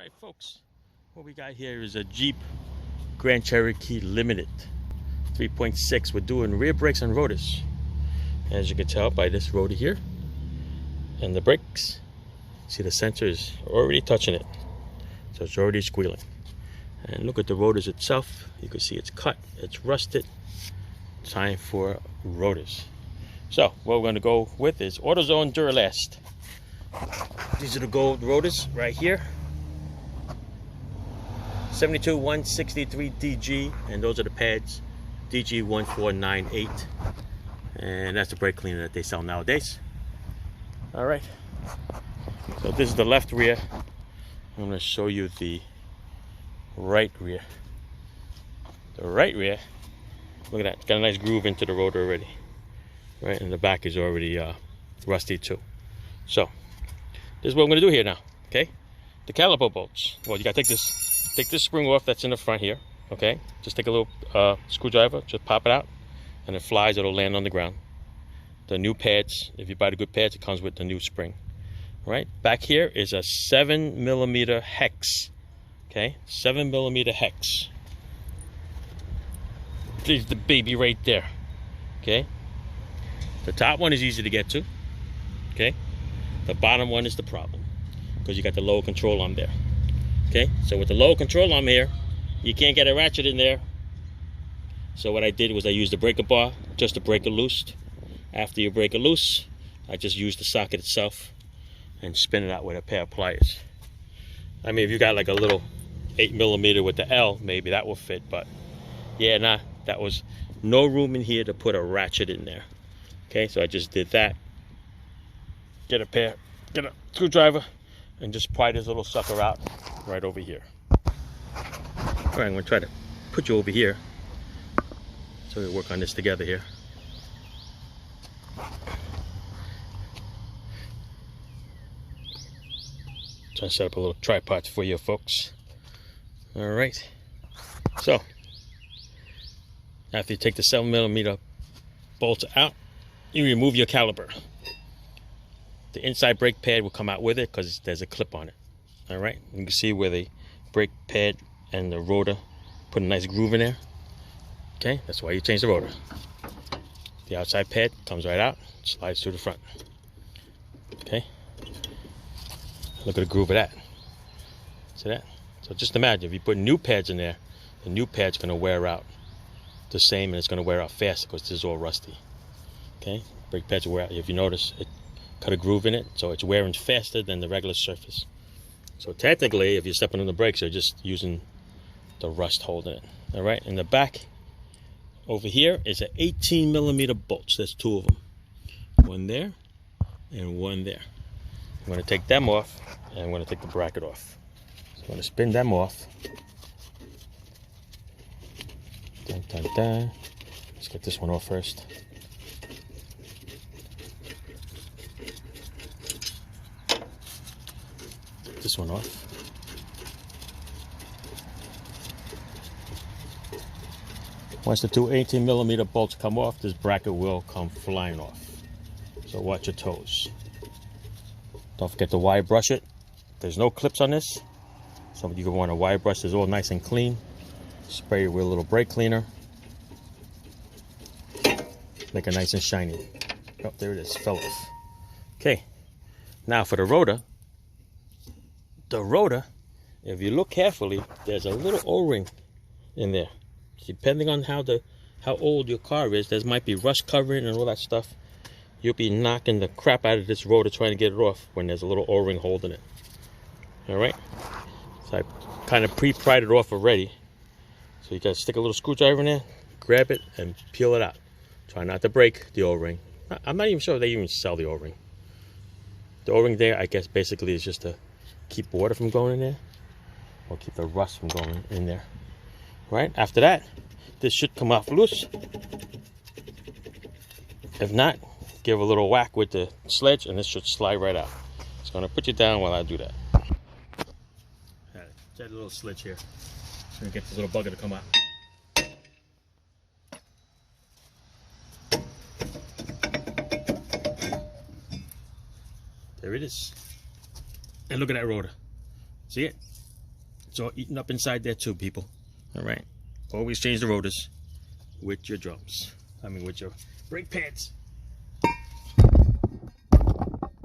Alright folks, what we got here is a Jeep Grand Cherokee Limited 3.6. We're doing rear brakes and rotors. As you can tell by this rotor here and the brakes, see the sensor is already touching it, so it's already squealing. And look at the rotors itself, you can see it's cut, it's rusted. Time for rotors. So what we're going to go with is AutoZone Duralast. These are the gold rotors right here, 72-163 DG, and those are the pads, DG1498, and that's the brake cleaner that they sell nowadays. All right, so this is the left rear. I'm going to show you the right rear. The right rear, look at that, it's got a nice groove into the rotor already, right, and the back is already rusty too. So this is what I'm going to do here now. Okay, the caliper bolts, well, you got to take this spring off that's in the front here. Okay, just take a little screwdriver, just pop it out, and it flies, it'll land on the ground. The new pads, if you buy the good pads, it comes with the new spring. All right, back here is a 7mm hex. Okay, 7mm hex. There's the baby right there. Okay, the top one is easy to get to. Okay, the bottom one is the problem because you got the lower control arm there. Okay, so with the lower control arm here, you can't get a ratchet in there. So what I did was I used the breaker bar just to break it loose. After you break it loose, I just used the socket itself and spin it out with a pair of pliers. I mean, if you got like a little 8mm with the L, maybe that will fit, but yeah, nah, that was no room in here to put a ratchet in there. Okay, so I just did that. Get a screwdriver and just pry this little sucker out right over here. All right, I'm gonna try to put you over here so we work on this together here. Trying to set up a little tripod for you folks. All right, so after you take the 7mm bolts out, you remove your caliper. The inside brake pad will come out with it because there's a clip on it. All right, you can see where the brake pad and the rotor put a nice groove in there. Okay, that's why you change the rotor. The outside pad comes right out, slides through the front. Okay, look at the groove of that. See that? So just imagine if you put new pads in there, the new pad's going to wear out the same, and it's going to wear out faster because this is all rusty. Okay, brake pads will wear out. If you notice, it cut a groove in it, so it's wearing faster than the regular surface. So technically, if you're stepping on the brakes, you're just using the rust holding it. All right, in the back over here is an 18mm bolts. There's two of them, one there and one there. I'm going to take them off, and I'm going to take the bracket off. So I'm going to spin them off. Dun, dun, dun. Let's get this one off first. This one off. Once the two 18mm bolts come off, this bracket will come flying off. So watch your toes. Don't forget to wire brush it. There's no clips on this, so you can want to wire brush this all nice and clean. Spray it with a little brake cleaner. Make it nice and shiny. Oh, there it is, fell off. Okay, now for the rotor. The rotor, if you look carefully, there's a little O-ring in there. Depending on how old your car is, there might be rust covering and all that stuff. You'll be knocking the crap out of this rotor trying to get it off when there's a little O-ring holding it. All right, so I kind of pre-pried it off already. So you gotta stick a little screwdriver in there, grab it, and peel it out. Try not to break the O-ring. I'm not even sure if they even sell the O-ring. The O-ring there, I guess, basically is just to keep water from going in there, or keep the rust from going in there. Right after that, this should come off loose. If not, give a little whack with the sledge and this should slide right out. It's going to put you down while I do that. That little sledge here. Just going to get this little bugger to come out. There it is. And look at that rotor. See it? It's all eaten up inside there too, people. All right. Always change the rotors with your drums. I mean, with your brake pads.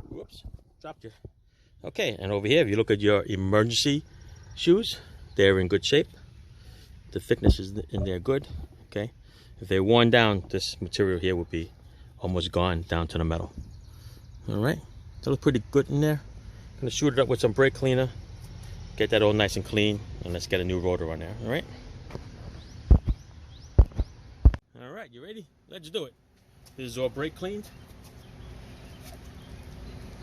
Whoops, dropped you. Okay, and over here, if you look at your emergency shoes, they're in good shape. The thickness is in there good. Okay. If they're worn down, this material here would be almost gone down to the metal. All right. That looks pretty good in there. Gonna shoot it up with some brake cleaner. Get that all nice and clean, and let's get a new rotor on there. All right. All right, you ready? Let's do it. This is all brake cleaned.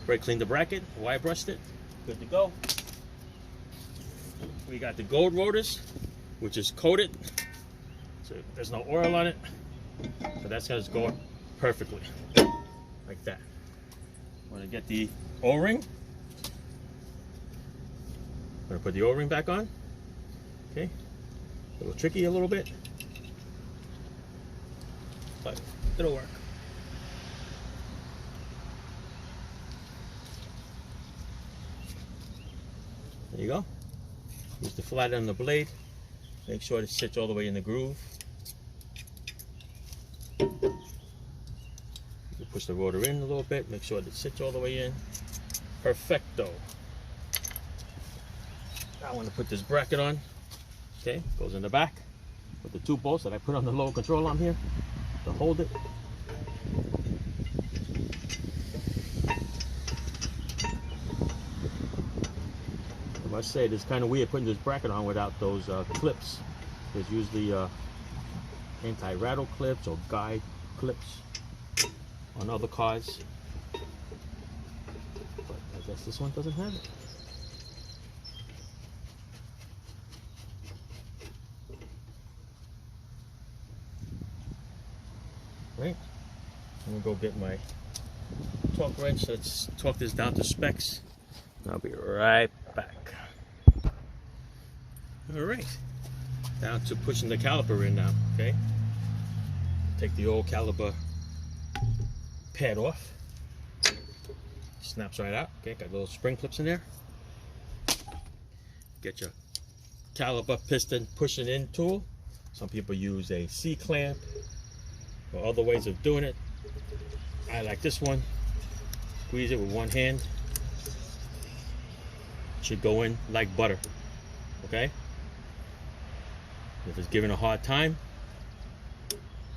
Brake cleaned the bracket, wire brushed it. Good to go. We got the gold rotors, which is coated, so there's no oil on it. So that's gonna go perfectly, like that. Want to get the O-ring. I'm gonna put the O-ring back on. Okay, a little tricky a little bit, but it'll work. There you go. Use the flat end of the blade. Make sure it sits all the way in the groove. You push the rotor in a little bit. Make sure that it sits all the way in. Perfecto. I want to put this bracket on. Okay, goes in the back with the 2 bolts that I put on the lower control arm here to hold it. I must say, it's kind of weird putting this bracket on without those clips. There's usually anti-rattle clips or guide clips on other cars, but I guess this one doesn't have it. Right, I'm gonna go get my torque wrench. Let's torque this down to specs. I'll be right back. All right, down to pushing the caliper in now. Okay, take the old caliper pad off. Snaps right out. Okay, got little spring clips in there. Get your caliper piston pushing in tool. Some people use a C-clamp or other ways of doing it. I like this one. Squeeze it with one hand. It should go in like butter. Okay? If it's giving a hard time,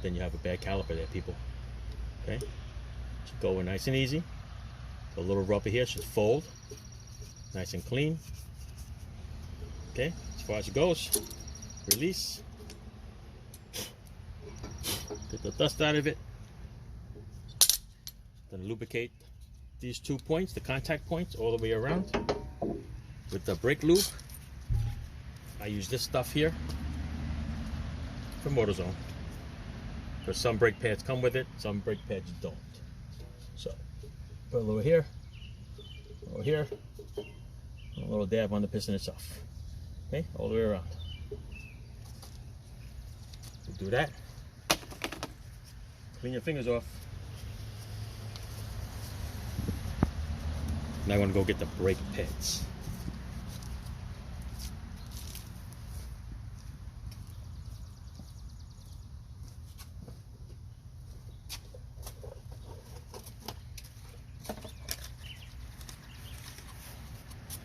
then you have a bad caliper there, people. Okay? Should go in nice and easy. The little rubber here should fold. Nice and clean. Okay? As far as it goes. Release. Get the dust out of it. Then lubricate these 2 points, the contact points, all the way around with the brake lube. I use this stuff here from AutoZone, because some brake pads come with it, some brake pads don't. So put a little here, and a little dab on the piston itself. Okay, all the way around. You do that. Clean your fingers off. Now I want to go get the brake pads.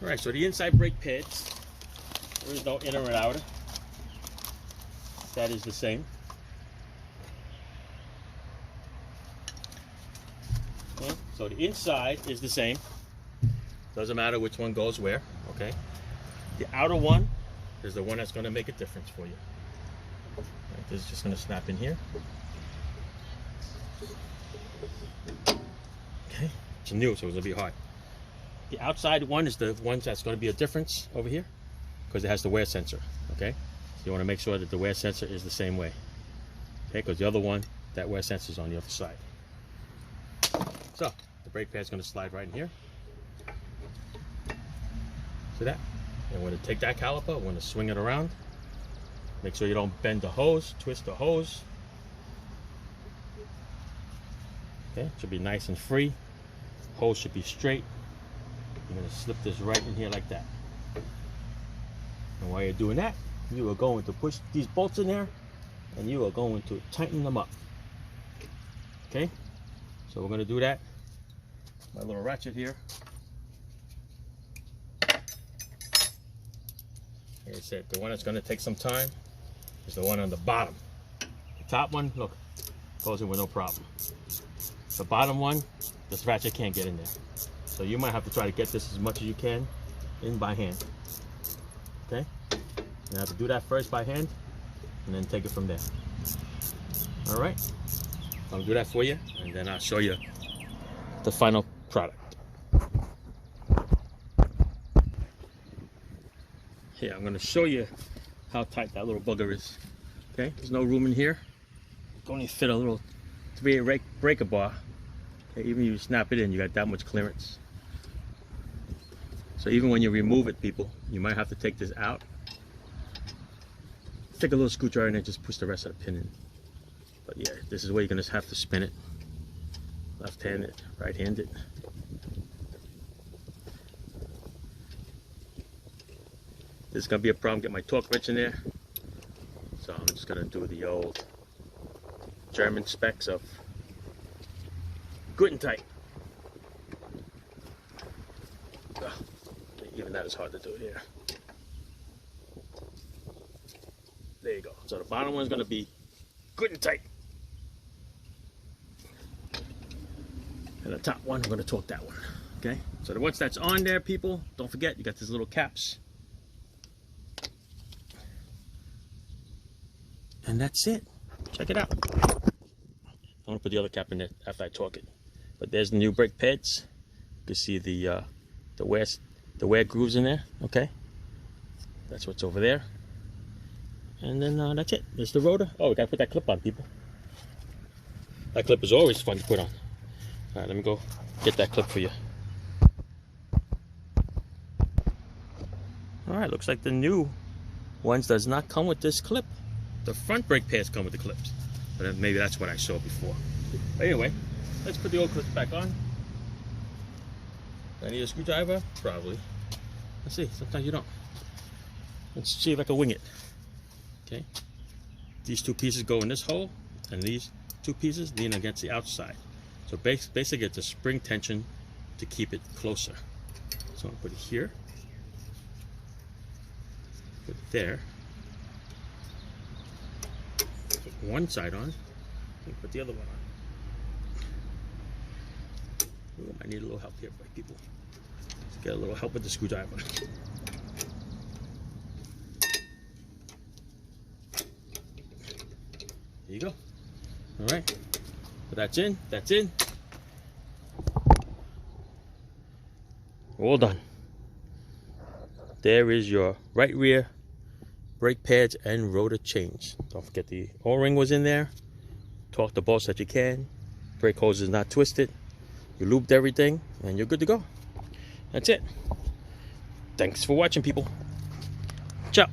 Alright, so the inside brake pads, there is no inner and outer. That is the same. Okay, so the inside is the same. Doesn't matter which one goes where, okay? The outer one is the one that's going to make a difference for you. Right, this is just going to snap in here. Okay, it's new, so it's going to be hard. The outside one is the one that's going to be a difference over here, because it has the wear sensor, okay? So you want to make sure that the wear sensor is the same way, okay? Because the other one, that wear sensor is on the other side. So the brake pad is going to slide right in here. See that? And we're going to take that caliper, we're going to swing it around. Make sure you don't bend the hose, twist the hose. Okay, it should be nice and free. Hose should be straight. You're going to slip this right in here like that. And while you're doing that, you are going to push these bolts in there and you are going to tighten them up. Okay, so we're going to do that. My little ratchet here. Like I said, the one that's going to take some time is the one on the bottom. The top one, look, goes in with no problem. The bottom one, this ratchet can't get in there. So you might have to try to get this as much as you can in by hand. Okay? You have to do that first by hand and then take it from there. All right? I'll do that for you and then I'll show you the final product. Here, I'm going to show you how tight that little bugger is. Okay? There's no room in here. You can only fit a little 3/8 breaker bar. Okay? Even if you snap it in, you got that much clearance. So even when you remove it, people, you might have to take this out. Take a little screwdriver and then just push the rest of the pin in. But yeah, this is where you're going to have to spin it. Left-handed, right-handed. This is going to be a problem, get my torque wrench in there. So I'm just going to do the old German specs of good and tight. Even that is hard to do here. There you go. So the bottom one is going to be good and tight. And the top one, we're going to torque that one. Okay? So that once that's on there, people, don't forget, you got these little caps. And that's it. Check it out. I'm going to put the other cap in there after I torque it. But there's the new brake pads. You can see the wear grooves in there. Okay? That's what's over there. And then that's it. There's the rotor. Oh, we got to put that clip on, people. That clip is always fun to put on. All right, let me go get that clip for you. All right, looks like the new ones does not come with this clip. The front brake pads come with the clips. But maybe that's what I saw before. But anyway, let's put the old clips back on. I need a screwdriver? Probably. Let's see. Sometimes you don't. Let's see if I can wing it. Okay. These two pieces go in this hole, and these two pieces lean against the outside. So basically it's a spring tension to keep it closer. So I'm going to put it here. Put it there. Put one side on. And put the other one on. Ooh, I need a little help here, people. Let's get a little help with the screwdriver. There you go. All right. So that's in. That's in. All done. There is your right rear brake pads and rotor change. Don't forget the O-ring was in there. Torque the bolts that you can. Brake hose is not twisted. You lubed everything and you're good to go. That's it. Thanks for watching, people. Ciao.